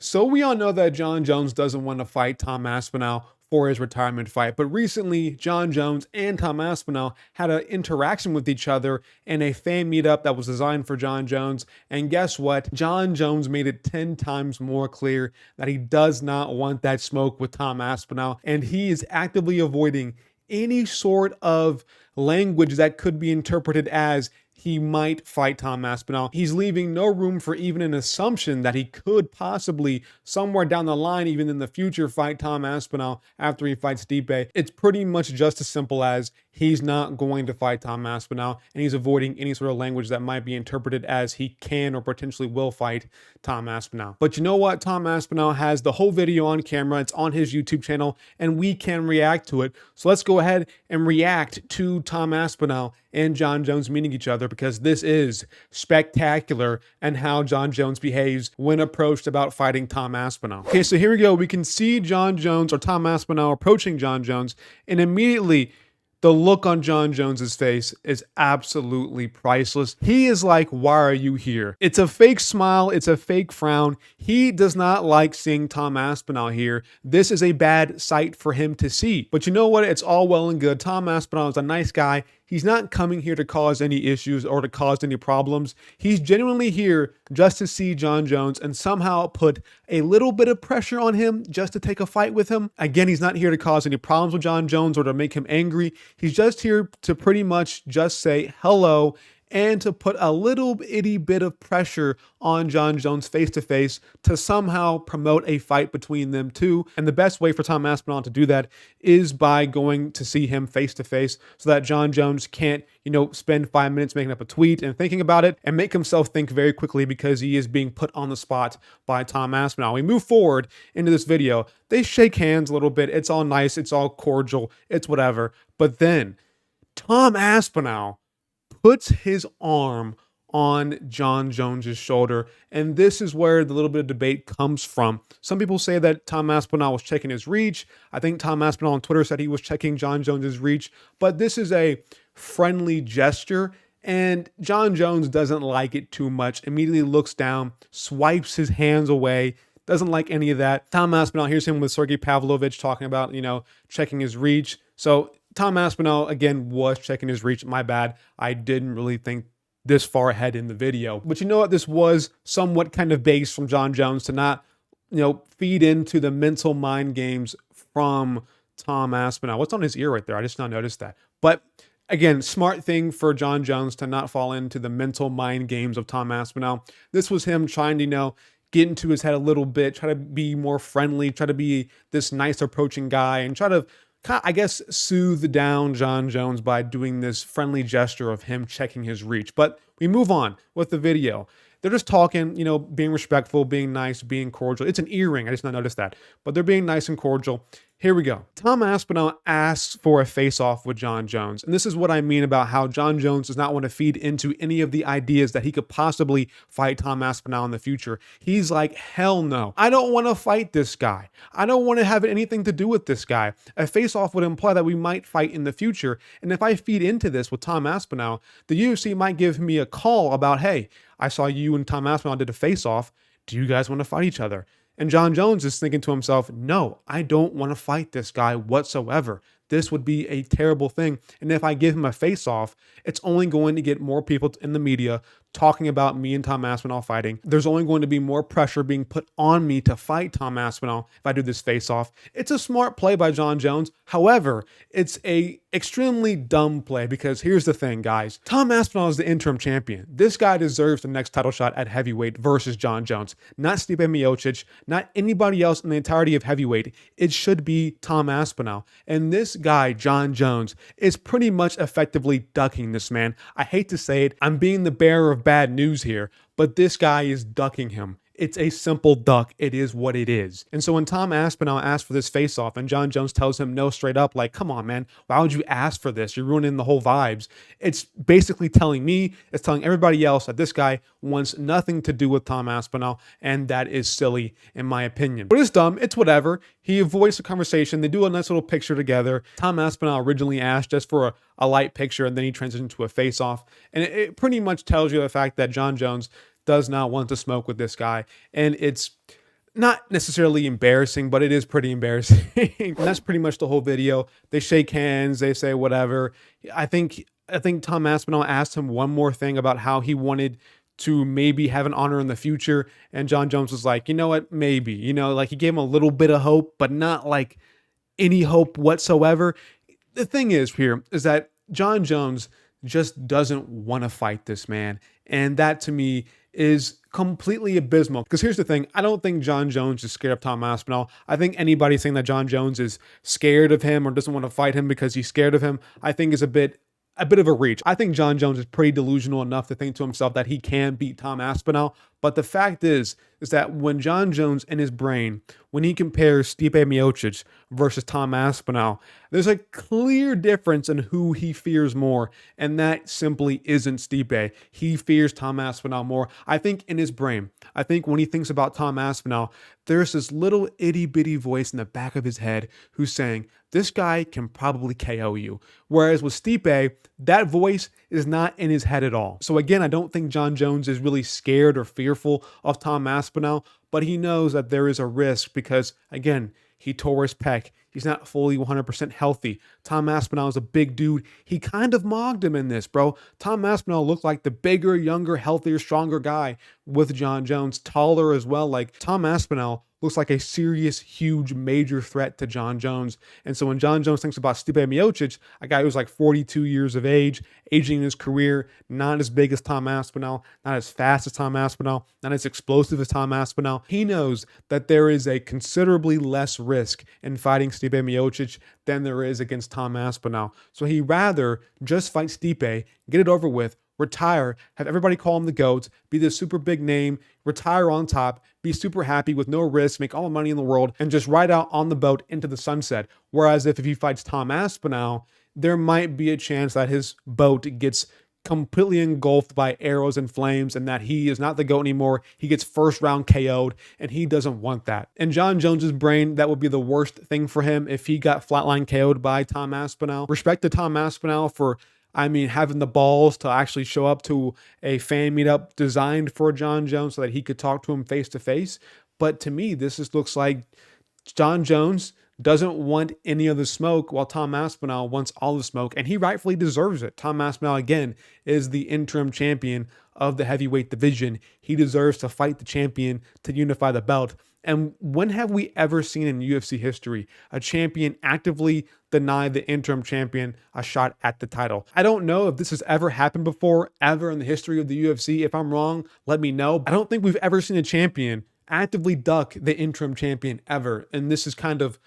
So we all know that John Jones doesn't want to fight Tom Aspinall for his retirement fight, but recently John Jones and Tom Aspinall had an interaction with each other in a fan meetup that was designed for John Jones. And guess what? John Jones made it 10 times more clear that he does not want that smoke with Tom Aspinall, and he is actively avoiding any sort of language that could be interpreted as he might fight Tom Aspinall. He's leaving no room for even an assumption that he could possibly, somewhere down the line, even in the future, fight Tom Aspinall after he fights Stipe. It's pretty much just as simple as he's not going to fight Tom Aspinall, and he's avoiding any sort of language that might be interpreted as he can or potentially will fight Tom Aspinall. But you know what? Tom Aspinall has the whole video on camera. It's on his YouTube channel, and we can react to it. So let's go ahead and react to Tom Aspinall and John Jones meeting each other, because this is spectacular and how John Jones behaves when approached about fighting Tom Aspinall. Okay, so here we go. We can see John Jones or Tom Aspinall approaching John Jones, and immediately the look on John Jones's face is absolutely priceless. He is like, why are you here? It's a fake smile. It's a fake frown. He does not like seeing Tom Aspinall here. This is a bad sight for him to see. But you know what? It's all well and good. Tom Aspinall is a nice guy. He's not coming here to cause any issues or to cause any problems. He's genuinely here just to see John Jones and somehow put a little bit of pressure on him just to take a fight with him. Again, he's not here to cause any problems with John Jones or to make him angry. He's just here to pretty much just say hello and to put a little itty bit of pressure on John Jones face to face to somehow promote a fight between them two. And the best way for Tom Aspinall to do that is by going to see him face to face, so that John Jones can't, spend 5 minutes making up a tweet and thinking about it and make himself think very quickly, because he is being put on the spot by Tom Aspinall. We move forward into this video. They shake hands a little bit. It's all nice. It's all cordial. It's whatever. But then Tom Aspinall puts his arm on John Jones's shoulder, and this is where the little bit of debate comes from. Some people say that Tom Aspinall was checking his reach. I think Tom Aspinall on Twitter said he was checking John Jones's reach, but this is a friendly gesture, and John Jones doesn't like it too much. Immediately looks down, swipes his hands away, doesn't like any of that. Tom Aspinall hears him with Sergey Pavlovich talking about, checking his reach. So Tom Aspinall, again, was checking his reach. My bad. I didn't really think this far ahead in the video. But you know what? This was somewhat kind of base from John Jones to not, feed into the mental mind games from Tom Aspinall. What's on his ear right there? I just not noticed that. But again, smart thing for John Jones to not fall into the mental mind games of Tom Aspinall. This was him trying to, get into his head a little bit, try to be more friendly, try to be this nice approaching guy, and try to, I guess, soothe down John Jones by doing this friendly gesture of him checking his reach. But we move on with the video. They're just talking, being respectful, being nice, being cordial. It's an earring. I just not noticed that. But they're being nice and cordial. Here we go. Tom Aspinall asks for a face-off with John Jones. And this is what I mean about how John Jones does not want to feed into any of the ideas that he could possibly fight Tom Aspinall in the future. He's like, hell no. I don't want to fight this guy. I don't want to have anything to do with this guy. A face-off would imply that we might fight in the future. And if I feed into this with Tom Aspinall, the UFC might give me a call about, hey, I saw you and Tom Aspinall did a face-off. Do you guys want to fight each other? And John Jones is thinking to himself, no, I don't want to fight this guy whatsoever. This would be a terrible thing. And if I give him a face-off, it's only going to get more people in the media talking about me and Tom Aspinall fighting. There's only going to be more pressure being put on me to fight Tom Aspinall if I do this face-off. It's a smart play by John Jones. However, it's a extremely dumb play, because here's the thing, guys. Tom Aspinall is the interim champion. This guy deserves the next title shot at heavyweight versus John Jones. Not Stipe Miocic, not anybody else in the entirety of heavyweight. It should be Tom Aspinall. And this guy, John Jones, is pretty much effectively ducking this man. I hate to say it. I'm being the bearer of bad news here, but this guy is ducking him. It's a simple duck. It is what it is. And so when Tom Aspinall asks for this face-off and John Jones tells him no straight up, like, come on, man, why would you ask for this? You're ruining the whole vibes. It's basically telling me, it's telling everybody else that this guy wants nothing to do with Tom Aspinall, and that is silly in my opinion. But it's dumb. It's whatever. He avoids the conversation. They do a nice little picture together. Tom Aspinall originally asked just for a light picture, and then he transitioned to a face-off. And it pretty much tells you the fact that John Jones does not want to smoke with this guy. And it's Not necessarily embarrassing, but it is pretty embarrassing. And that's pretty much the whole video. They shake hands, they say whatever. I think Tom Aspinall asked him one more thing about how he wanted to maybe have an honor in the future. And John Jones was like, you know what, maybe. Like he gave him a little bit of hope, but not like any hope whatsoever. The thing is here is that John Jones just doesn't want to fight this man. And that to me is completely abysmal. Because here's the thing, I don't think John Jones is scared of Tom Aspinall. I think anybody saying that John Jones is scared of him or doesn't want to fight him because he's scared of him, I think is a bit of a reach. I think John Jones is pretty delusional enough to think to himself that he can beat Tom Aspinall. But the fact is that when John Jones in his brain, when he compares Stipe Miocic versus Tom Aspinall, there's a clear difference in who he fears more, and that simply isn't Stipe. He fears Tom Aspinall more. I think in his brain, I think when he thinks about Tom Aspinall, there's this little itty bitty voice in the back of his head who's saying, this guy can probably KO you. Whereas with Stipe, that voice is not in his head at all. So again, I don't think John Jones is really scared or fearful of Tom Aspinall, but he knows that there is a risk because, again, he tore his pec. He's not fully 100% healthy. Tom Aspinall is a big dude. He kind of mogged him in this, bro. Tom Aspinall looked like the bigger, younger, healthier, stronger guy with John Jones, taller as well. Like Tom Aspinall looks like a serious, huge, major threat to John Jones. And so when John Jones thinks about Stipe Miocic, a guy who's like 42 years of age, aging in his career, not as big as Tom Aspinall, not as fast as Tom Aspinall, not as explosive as Tom Aspinall, he knows that there is a considerably less risk in fighting Stipe Miocic than there is against Tom Aspinall. So he'd rather just fight Stipe, get it over with, retire, have everybody call him the GOAT, be this super big name, retire on top, be super happy with no risk, make all the money in the world, and just ride out on the boat into the sunset. Whereas if he fights Tom Aspinall, there might be a chance that his boat gets completely engulfed by arrows and flames and that he is not the GOAT anymore. He gets first round KO'd and he doesn't want that. In John Jones's brain, that would be the worst thing for him if he got flatline KO'd by Tom Aspinall. Respect to Tom Aspinall for having the balls to actually show up to a fan meetup designed for John Jones so that he could talk to him face to face. But to me, this just looks like John Jones doesn't want any of the smoke while Tom Aspinall wants all the smoke, and he rightfully deserves it. Tom Aspinall, again, is the interim champion of the heavyweight division. He deserves to fight the champion to unify the belt. And when have we ever seen in UFC history a champion actively deny the interim champion a shot at the title? I don't know if this has ever happened before, ever in the history of the UFC. If I'm wrong, let me know. I don't think we've ever seen a champion actively duck the interim champion ever. And this is kind of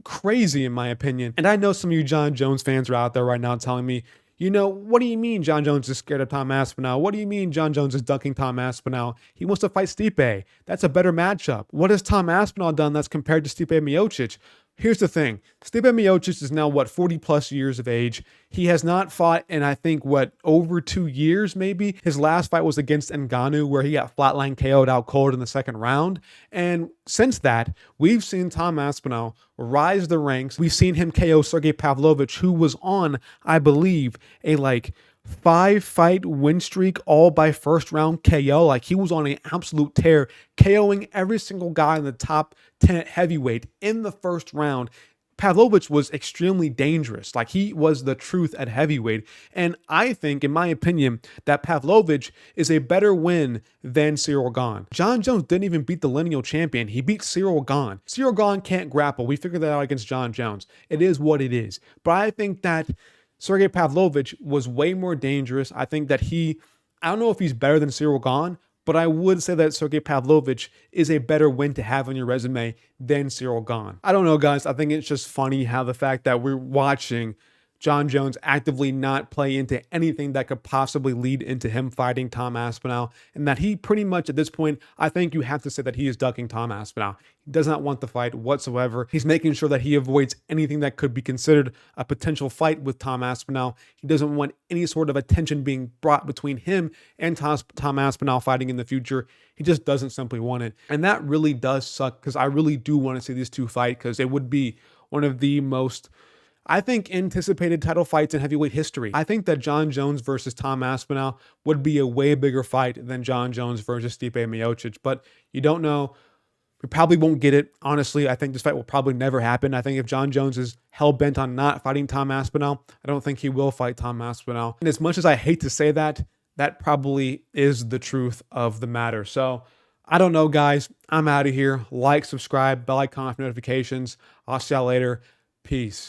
crazy in my opinion. And I know some of you John Jones fans are out there right now telling me, what do you mean John Jones is scared of Tom Aspinall? What do you mean John Jones is ducking Tom Aspinall? He wants to fight Stipe. That's a better matchup. What has Tom Aspinall done that's compared to Stipe Miocic? Here's the thing. Stipe Miocic is now, 40 plus years of age. He has not fought in, over 2 years maybe. His last fight was against Ngannou where he got flatline KO'd out cold in the second round. And since that, we've seen Tom Aspinall rise the ranks. We've seen him KO Sergey Pavlovich, who was on, I believe, a 5-fight win streak, all by first round KO. He was on an absolute tear, KOing every single guy in the top 10 at heavyweight in the first round. Pavlovich was extremely dangerous. He was the truth at heavyweight. And I think, in my opinion, that Pavlovich is a better win than Cyril Gane. John Jones didn't even beat the lineal champion. He beat Cyril Gane. Cyril Gane can't grapple. We figured that out against John Jones. It is what it is. But I think that Sergey Pavlovich was way more dangerous. I think that I don't know if he's better than Cyril Gane, but I would say that Sergey Pavlovich is a better win to have on your resume than Cyril Gane. I don't know, guys. I think it's just funny how the fact that we're watching John Jones actively not play into anything that could possibly lead into him fighting Tom Aspinall, and that he pretty much at this point, I think you have to say that he is ducking Tom Aspinall. He does not want the fight whatsoever. He's making sure that he avoids anything that could be considered a potential fight with Tom Aspinall. He doesn't want any sort of attention being brought between him and Tom Aspinall fighting in the future. He just doesn't simply want it. And that really does suck because I really do want to see these two fight because it would be one of the most, I think, anticipated title fights in heavyweight history. I think that John Jones versus Tom Aspinall would be a way bigger fight than John Jones versus Stipe Miocic, but you don't know. We probably won't get it. Honestly, I think this fight will probably never happen. I think if John Jones is hell bent on not fighting Tom Aspinall, I don't think he will fight Tom Aspinall. And as much as I hate to say that, that probably is the truth of the matter. So I don't know, guys. I'm out of here. Like, subscribe, bell icon for notifications. I'll see y'all later. Peace.